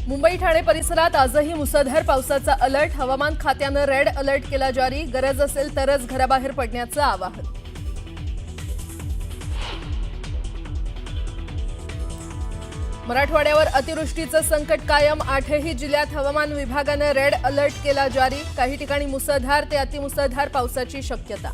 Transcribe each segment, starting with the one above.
मुंबई ठाणे परिसरात आजही मुसळधार पावसाचा अलर्ट। हवामान खात्याने रेड अलर्ट केला जारी। गरज असेल तरच घराबाहेर पडण्याचं आवाहन। मराठवाड्यावर अतिवृष्टीचं संकट कायम। 8ही जिल्ह्यात हवामान विभागाने रेड अलर्ट केला जारी। काही ठिकाणी मुसळधार ते अतिमुसळधार पावसाची शक्यता।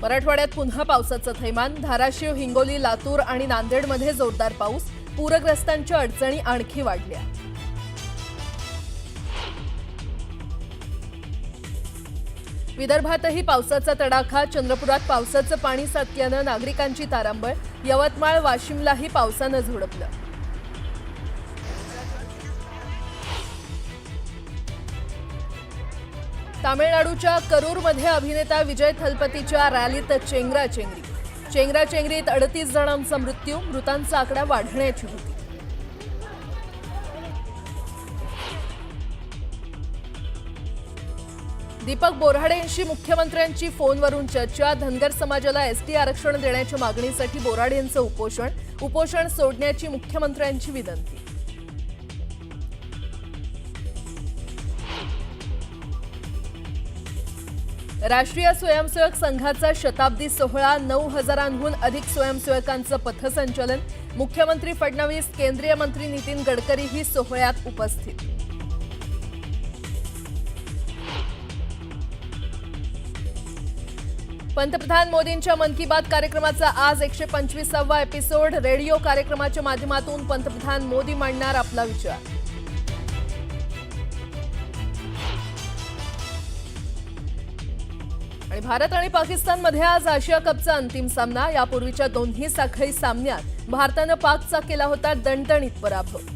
मराठवाड्यात पुन्हा पावसाचं थैमान। धाराशिव, हिंगोली, लातूर आणि नांदेडमध्ये जोरदार पाऊस। पूरग्रस्तांच्या अडचणी आणखी वाढल्या। विदर्भातही पावसाचा तडाखा। चंद्रपुरात पावसाचं पाणी साचल्यानं नागरिकांची तारांबळ। यवतमाळ, वाशिमलाही पावसानं झोडपलं। तामिळनाडूच्या करूरमध्ये अभिनेता विजय थलपतीच्या रॅलीत चेंगराचेंगरीत 38 जणांचा मृत्यू। मृतांचा आकडा वाढण्याची भीती। दीपक बोराडेंशी मुख्यमंत्र्यांची फोनवरून चर्चा। धनगर समाजाला एसटी आरक्षण देण्याच्या मागणीसाठी बोराडेंचं उपोषण सोडण्याची मुख्यमंत्र्यांची विनंती। राष्ट्रीय स्वयंसेवक संघाचा शताब्दी सोहळा। 9,000हून अधिक स्वयंसेवकांचं पथसंचलन। मुख्यमंत्री फडणवीस, केंद्रीय मंत्री नितीन गडकरीही सोहळ्यात उपस्थित। पंतप्रधान मोदींच्या मन की बात कार्यक्रमाचा आज 125वा एपिसोड। रेडिओ कार्यक्रमाच्या माध्यमातून पंतप्रधान मोदी मांडणार आपला विचार। आणि भारत आणि पाकिस्तानमध्ये आज आशिया कपचा अंतिम सामना। यापूर्वीच्या दोन्ही साखळी सामन्यात भारतानं पाकचा केला होता दणदणीत पराभव।